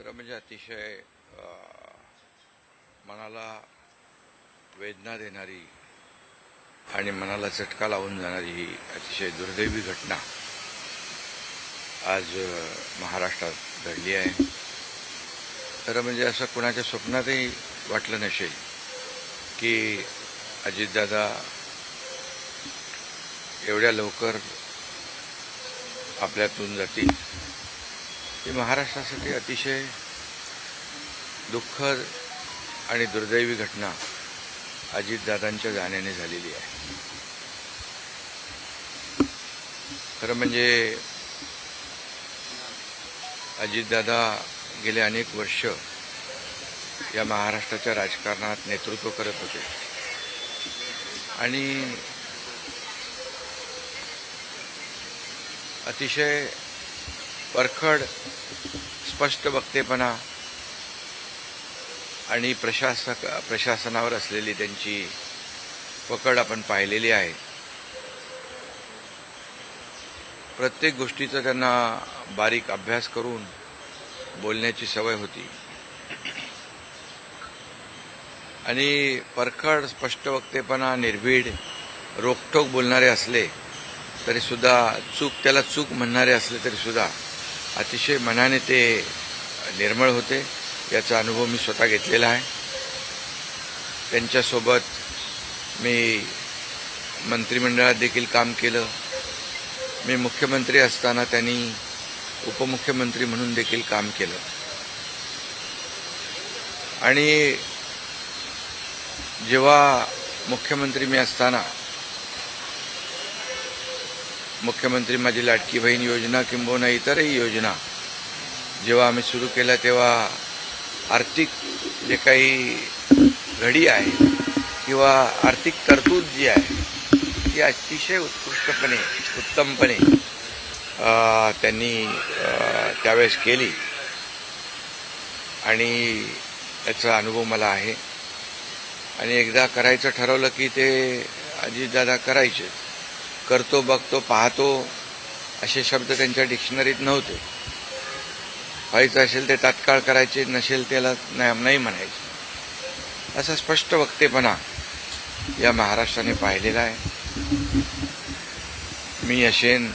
खरं म्हणजे अतिशय मनाला वेदना देणारी आणि मनाला चटका लावून जाणारी ही अतिशय दुर्दैवी घटना आज महाराष्ट्रात घडली आहे. खरं म्हणजे असं कोणाच्या स्वप्नातही वाटलं नसेल की अजितदादा एवढ्या लवकर आपल्यातून जातील. ही महाराष्ट्रासाठी अतिशय दुःखद आणि दुर्दैवी घटना अजितदादांच्या जाण्याने झालेली आहे. खरं म्हणजे अजितदादा गेले अनेक वर्ष या महाराष्ट्राच्या राजकारणात नेतृत्व करत होते आणि अतिशय परखड स्पष्ट वक्तेपणा आणि प्रशासनावर असलेली त्यांची पकड आपण पाहिलेली आहे. प्रत्येक गोष्टीचा त्यांना बारीक अभ्यास करून बोलण्याची सवय होती आणि परखड स्पष्ट वक्तेपणा, निर्भीड, रोखठोक बोलणारे असले तरीसुद्धा त्याला चूक म्हणणारे असले तरीसुद्धा अतिशय मनाने ते निर्मळ होते. याचा अनुभव मी स्वतः घेतलेला आहे. त्यांच्यासोबत मी मंत्रिमंडळात देखील काम केलं. मी मुख्यमंत्री असताना त्यांनी उपमुख्यमंत्री म्हणून देखील काम केलं आणि जेव्हा मुख्यमंत्री मी असताना मुख्यमंत्री माझी लाडकी बहीण योजना किंबहुना इतरही योजना जेव्हा आम्ही सुरू केल्या तेव्हा आर्थिक जे काही घडी आहे किंवा आर्थिक तरतूद जी आहे ती अतिशय उत्तमपणे त्यांनी त्यावेळेस केली आणि याचा अनुभव मला आहे. आणि एकदा करायचं ठरवलं की ते अजितदादा करायचे. करतो, बघतो, पाहतो असे शब्द त्यांच्या डिक्शनरीत नव्हते. व्हायचं असेल ते तात्काळ करायचे, नसेल त्याला नाही म्हणायचे. असा स्पष्ट वक्तेपणा या महाराष्ट्राने पाहिलेला आहे. मी असेन,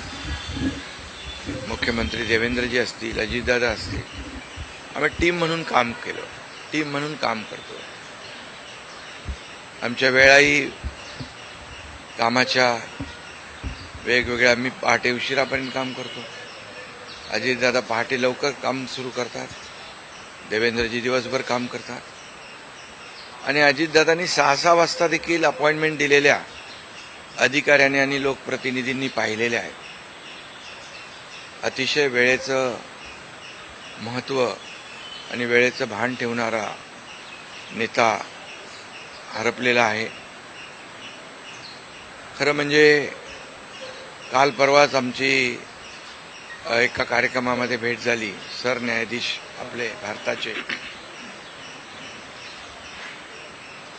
मुख्यमंत्री देवेंद्रजी असतील, अजितदादा असतील, आम्ही टीम म्हणून काम केलं, टीम म्हणून काम करतो. आमच्या वेळाही कामाच्या वेगवेगळ्या, आम्ही पहाटे उशिरापर्यंत काम करतो. अजितदादा पहाटे लवकर काम सुरू करतात, देवेंद्रजी दिवसभर काम करतात आणि अजितदादांनी 6-6 वाजता देखील अपॉइंटमेंट दिलेल्या अधिकाऱ्यांनी आणि लोकप्रतिनिधींनी पाहिलेल्या आहेत. अतिशय वेळेचं महत्त्व आणि वेळेचं भान ठेवणारा नेता हरपलेला आहे. खरं म्हणजे काल परवाच आमची एका कार्यक्रमामध्ये भेट झाली. सरन्यायाधीश आपले भारताचे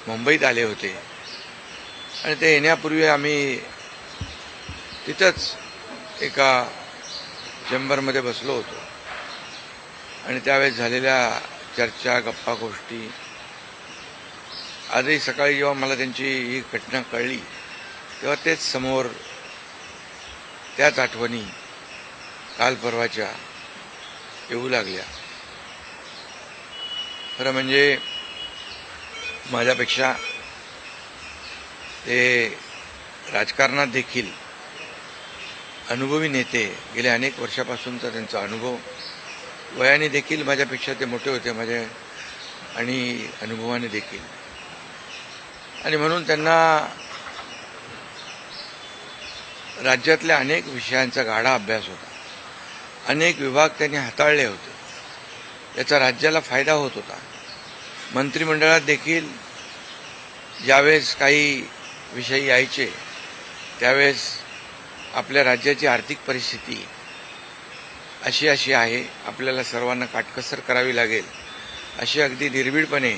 मुंबईत आले होते आणि ते येण्यापूर्वी आम्ही तिथंच एका चेंबरमध्ये बसलो होतो आणि त्यावेळेस झालेल्या चर्चा, गप्पा गोष्टी, आजही सकाळी जेव्हा मला त्यांची ही घटना कळली तेव्हा तेच समोर त्याच आठवणी काल परवाच्या येऊ लागल्या. खरं म्हणजे माझ्यापेक्षा ते राजकारणात देखील अनुभवी नेते, गेल्या अनेक वर्षापासूनचा त्यांचा अनुभव, वयाने देखील माझ्यापेक्षा ते मोठे होते माझ्या आणि अनुभवाने देखील. आणि म्हणून त्यांना राज्यातल्या अनेक विषयांचा गाढा अभ्यास होता. अनेक विभाग त्यांनी हाताळले होते. याचा राज्याला फायदा होत होता. मंत्रिमंडळात देखील ज्यावेळेस काही विषय यायचे त्यावेळेस आपल्या राज्याची आर्थिक परिस्थिती अशी आहे, आपल्याला सर्वांना काटकसर करावी लागेल, अशी अगदी निर्भीडपणे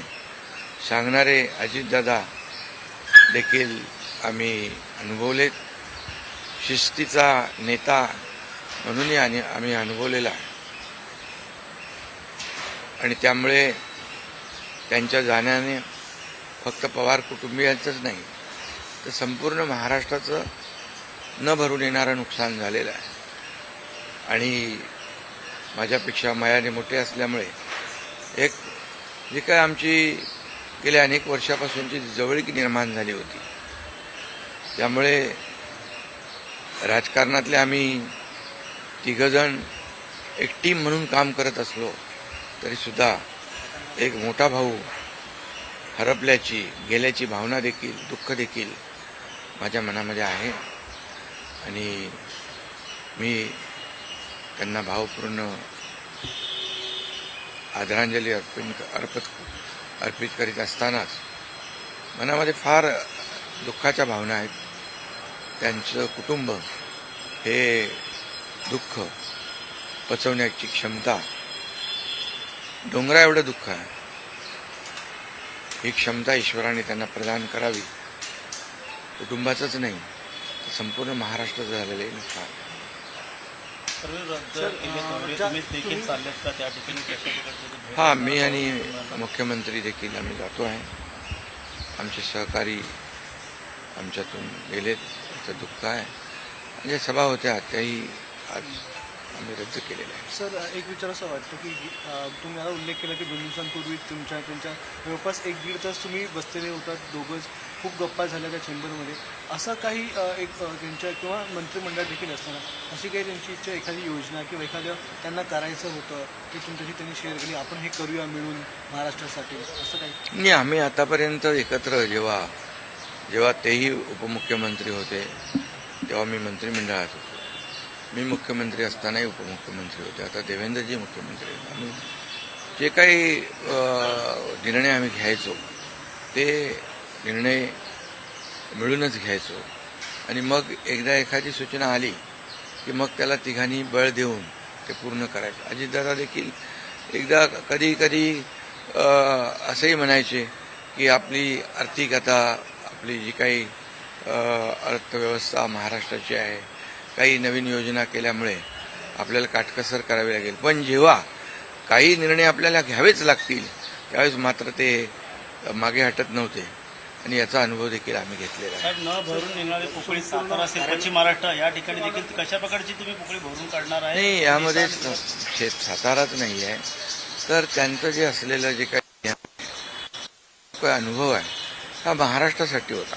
सांगणारे अजितदादा देखील आम्ही अनुभवलेत. शिस्तीचा नेता म्हणूनही आम्ही अनुभवलेला आहे. आणि त्यामुळे त्यांच्या जाण्याने फक्त पवार कुटुंबियांचंच नाही तर संपूर्ण महाराष्ट्राचं न भरून येणारं नुकसान झालेलं आहे. आणि माझ्यापेक्षा वयाने मोठे असल्यामुळे एक जी काय आमची गेल्या अनेक वर्षापासूनची जवळीक निर्माण झाली होती, त्यामुळे राजकारणातले आम्ही तिघजण एक टीम म्हणून काम करत असलो तरीसुद्धा एक मोठा भाऊ हरपल्याची गेल्याची भावना देखील दुःख देखील माझ्या मनामध्ये आहे. आणि मी त्यांना भावपूर्ण आदरांजली अर्पित करीत असतानाच मनामध्ये फार दुःखाच्या भावना आहेत. त्यांचं कुटुंब हे दुःख पचवण्याची क्षमता डोंगरा एवढं दुःख आहे, ही क्षमता ईश्वराने त्यांना प्रदान करावी. कुटुंबाचंच नाही तर संपूर्ण महाराष्ट्राचं झालेलं आहे नुकसान. हां, मी आणि मुख्यमंत्री देखील आम्ही जातो आहे. आमचे सहकारी आमच्यातून गेलेत, त्याचं दुःख आहे. म्हणजे सभा होत्या त्याही आज आम्ही रद्द केलेलं आहे. सर, एक विचार असं वाटतं की तुम्ही आता उल्लेख केला की 2 दिवसांपूर्वी त्यांच्या जवळपास 1-1.5 तास तुम्ही बसलेले होतात दोघंच, खूप गप्पा झाल्या त्या चेंबरमध्ये. असं काही एक त्यांच्या किंवा मंत्रिमंडळात देखील असताना अशी काही त्यांची इच्छा, एखादी योजना किंवा एखादं त्यांना करायचं होतं की तुमच्याशी त्यांनी शेअर केली, आपण हे करूया मिळून महाराष्ट्रासाठी, असं काही? नाही, आम्ही आतापर्यंत एकत्र जेव्हा तेही उपमुख्यमंत्री होते तेव्हा मी मंत्रिमंडळात होतो. मी मुख्यमंत्री असतानाही उपमुख्यमंत्री होते. आता देवेंद्रजी मुख्यमंत्री आहेत. आम्ही जे काही निर्णय आम्ही घ्यायचो ते निर्णय मिळूनच घ्यायचो. आणि मग एकदा एखादी सूचना आली की मग त्याला तिघांनी बळ देऊन ते पूर्ण करायचं. अजितदादा देखील एकदा कधी असंही म्हणायचे की आपली आर्थिकता, आपली जी काही अर्थव्यवस्था महाराष्ट्राची आहे, काही नवीन योजना केल्यामुळे आपल्याला काटकसर करावी लागेल, पण जेव्हा काही निर्णय आपल्याला घ्यावेच लागतील त्यावेळेस मात्र ते मागे हटत नव्हते. आणि याचा अनुभव देखील आम्ही घेतलेला आहे. साहेब, न भरून निघणारे पोकळी सातारा असेल, पश्चिम महाराष्ट्र या ठिकाणी देखील कशा प्रकारची तुम्ही पोकळी भरून काढणार आहे? नाही, यामध्ये साताराच नाही आहे तर त्यांचं जे असलेलं जे काही अनुभव आहे हा महाराष्ट्रासाठी होता.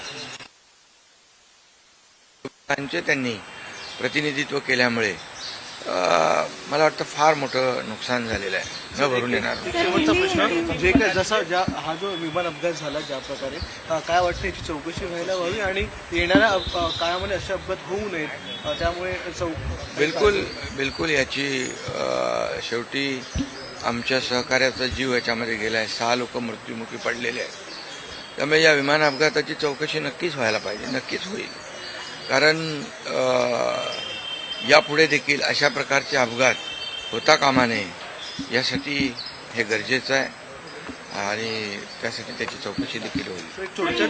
त्यांनी प्रतिनिधित्व केल्यामुळे मला वाटतं फार मोठं नुकसान झालेलं आहे, न भरून येणार. शेवटचा प्रश्न, जे काय जसा हा जो विमान अपघात झाला ज्या प्रकारे, काय वाटतं याची चौकशी व्हायला हवी आणि येणाऱ्या काळामध्ये असे अपघात होऊ नयेत, त्यामुळे बिलकुल याची शेवटी आमच्या सहकार्याचा जीव याच्यामध्ये गेला आहे. 6 लोक मृत्युमुखी पडलेले आहेत. त्यामुळे या विमान अपघाताची चौकशी नक्कीच व्हायला पाहिजे, नक्कीच होईल. कारण यापुढे देखील अशा प्रकारचे अपघात होता कामा नये, यासाठी हे गरजेचं आहे आणि त्यासाठी त्याची चौकशी देखील होईल. थोडक्यात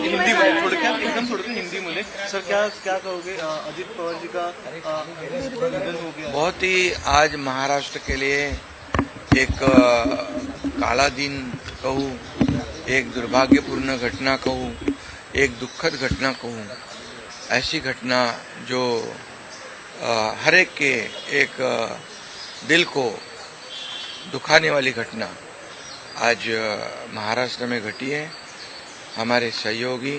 हिंदीमध्ये सर, क्या कहोगे? अजित पवार जी का निधन हो गया. बहुत ही आज महाराष्ट्र के लिए एक काला दिन कहूँ, एक दुर्भाग्यपूर्ण घटना कहूँ, एक दुखद घटना कहूँ, ऐसी घटना जो हर एक के एक दिल को दुखाने वाली घटना आज महाराष्ट्र में घटी है. हमारे सहयोगी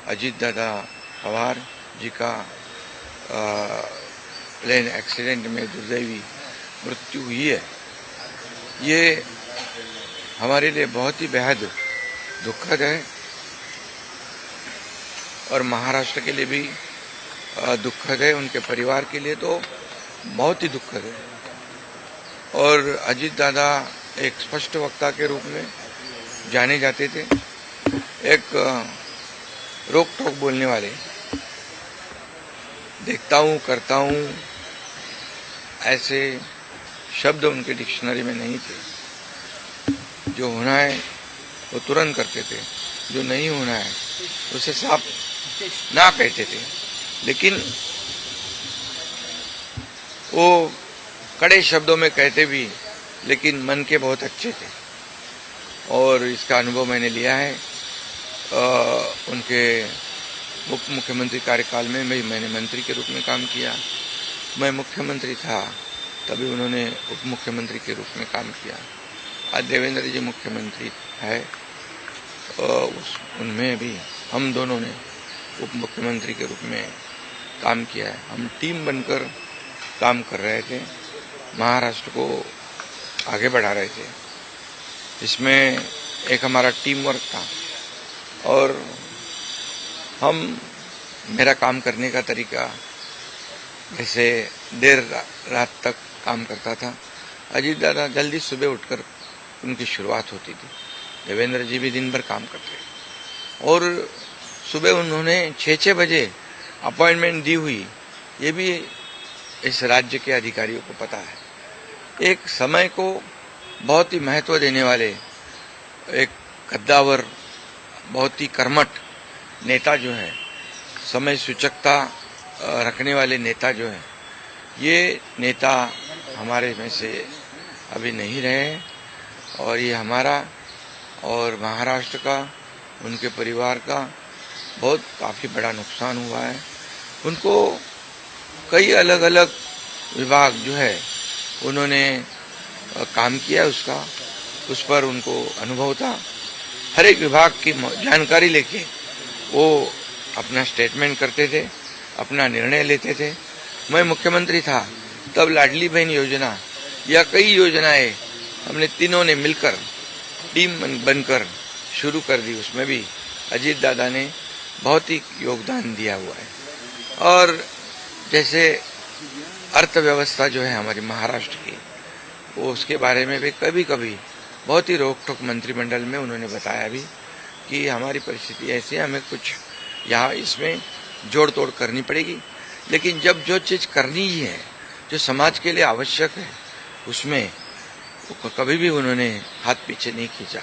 अजीत दादा पवार जी का प्लेन एक्सीडेंट में दुर्दैवी मृत्यु हुई है. ये हमारे लिए बहुत ही बेहद दुखद है और महाराष्ट्र के लिए भी दुखद है, उनके परिवार के लिए तो बहुत ही दुखद है. और अजीत दादा एक स्पष्ट वक्ता के रूप में जाने जाते थे, एक रोक टोक बोलने वाले. देखता हूँ, करता हूँ, ऐसे शब्द उनके डिक्शनरी में नहीं थे. जो होना है वो तुरंत करते थे, जो नहीं होना है उसे साफ ना कहते थे. लेकिन वो कड़े शब्दों में कहते भी, लेकिन मन के बहुत अच्छे थे. और इसका अनुभव मैंने लिया है। उनके उप मुख्यमंत्री कार्यकाल में मैंने मंत्री के रूप में काम किया। मैं मुख्यमंत्री था तभी उन्होंने उप मुख्यमंत्री के रूप में काम किया। आज देवेंद्र जी मुख्यमंत्री है, उनमें भी हम दोनों ने उप मुख्यमंत्री के रूप में काम किया है। हम टीम बनकर काम कर रहे थे, महाराष्ट्र को आगे बढ़ा रहे थे। इसमें एक हमारा टीम वर्क था और मेरा काम करने का तरीका जैसे देर रात तक काम करता था। अजीत दादा जल्दी सुबह उठकर उनकी शुरुआत होती थी। देवेंद्र जी भी दिन भर काम करते और सुबह उन्होंने 6 बजे अपॉइंटमेंट दी हुई, ये भी इस राज्य के अधिकारियों को पता है। एक समय को बहुत ही महत्व देने वाले, एक कद्दावर, बहुत ही कर्मठ नेता जो है, समय सूचकता रखने वाले नेता जो है, ये नेता हमारे में से अभी नहीं रहे और ये हमारा और महाराष्ट्र का, उनके परिवार का बहुत काफ़ी बड़ा नुकसान हुआ है। उनको कई अलग अलग विभाग जो है उन्होंने काम किया, उस पर उनको अनुभव था। हर एक विभाग की जानकारी लेके वो अपना स्टेटमेंट करते थे, अपना निर्णय लेते थे। मैं मुख्यमंत्री था तब लाडली बहन योजना या कई योजनाएं हमने तीनों ने मिलकर टीम बनकर शुरू कर दी। उसमें भी अजीत दादा ने बहुत ही योगदान दिया हुआ है। और जैसे अर्थव्यवस्था जो है हमारी महाराष्ट्र की, वो उसके बारे में भी कभी कभी बहुत ही रोक टोक मंत्रिमंडल में उन्होंने बताया भी कि हमारी परिस्थिति ऐसी है, हमें कुछ यहाँ इसमें जोड़ तोड़ करनी पड़ेगी। लेकिन जब जो चीज़ करनी ही है, जो समाज के लिए आवश्यक है, उसमें कभी भी उन्होंने हाथ पीछे नहीं खींचा।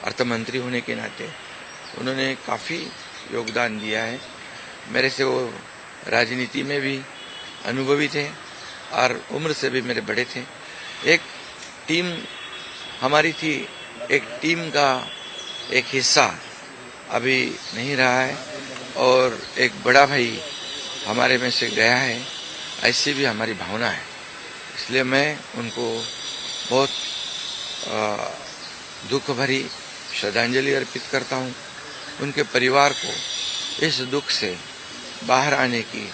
अर्थमंत्री होने के नाते उन्होंने काफ़ी योगदान दिया है। मेरे से वो राजनीति में भी अनुभवी थे और उम्र से भी मेरे बड़े थे। एक टीम हमारी थी, एक टीम का एक हिस्सा अभी नहीं रहा है और एक बड़ा भाई हमारे में से गया है, ऐसी भी हमारी भावना है। इसलिए मैं उनको बहुत दुख भरी श्रद्धांजलि अर्पित करता हूँ। उनके परिवार को इस दुख से बाहर आने की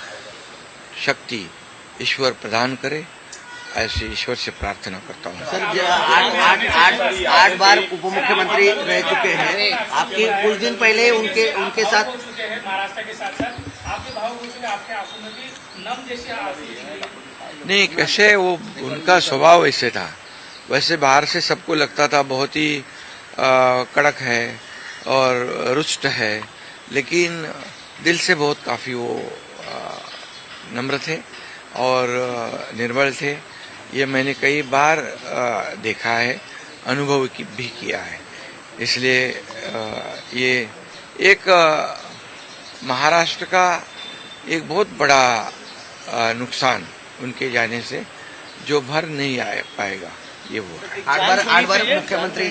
शक्ति ईश्वर प्रदान करे, ऐसे ईश्वर से प्रार्थना करता हूँ। सर, 8 बार उप मुख्यमंत्री रह चुके हैं। आपके कुछ दिन पहले उनके साथ महाराष्ट्र के साथ साथ आपके भावुक हो चुके, आपके आंखों में भी नम जैसे आंसू नहीं, कैसे वो उनका स्वभाव ऐसे था। वैसे बाहर से सबको लगता था बहुत ही कड़क है और रुष्ट है, लेकिन दिल से बहुत काफ़ी वो नम्र थे और निर्मल थे। ये मैंने कई बार देखा है, अनुभव भी किया है। इसलिए ये एक महाराष्ट्र का एक बहुत बड़ा नुकसान उनके जाने से जो भर नहीं आ पाएगा, ये वो है। 8 बार मुख्यमंत्री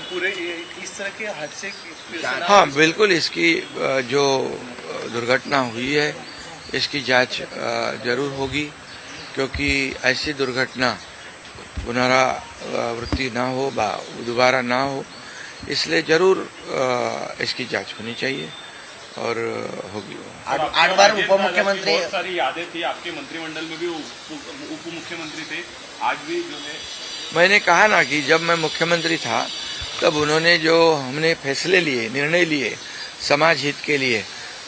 पूरे इस तरह के हादसे हाँ, बिल्कुल। इसकी जो दुर्घटना हुई है, इसकी जांच जरूर होगी, क्योंकि ऐसी दुर्घटना पुनरावृत्ति ना हो, दोबारा ना हो, इसलिए जरूर इसकी जांच होनी चाहिए और होगी। 8 बार उप मुख्यमंत्री, बहुत सारी यादें थी आपके मंत्रिमंडल में भी, उप मुख्यमंत्री थे, आज भी जो है। मैंने कहा ना कि जब मैं मुख्यमंत्री था तब उन्होंने जो हमने फैसले लिए, निर्णय लिए समाज हित के लिए,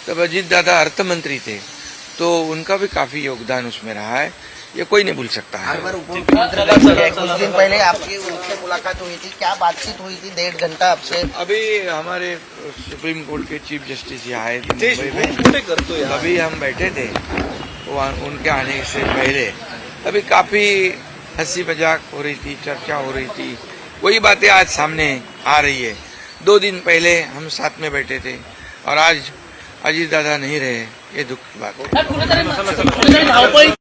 तब अजीत दादा अर्थ मंत्री थे, तो उनका भी काफी योगदान उसमें रहा है। ये कोई नहीं भूल सकता है। 8 बार उप मुख्यमंत्री रह चुके हैं। कुछ दिन पहले आपकी उनसे मुलाकात हुई थी, क्या बातचीत हुई थी? 1.5 घंटा आपसे। अभी हमारे सुप्रीम कोर्ट के चीफ जस्टिस यहाँ आए थे मुंबई में, अभी हम बैठे थे उनके आने से पहले। अभी काफी हंसी मजाक हो रही थी, चर्चा हो रही थी, वही बातें आज सामने आ रही है। 2 दिन पहले हम साथ में बैठे थे और आज अजीत दादा नहीं रहे, ये दुख की बात है।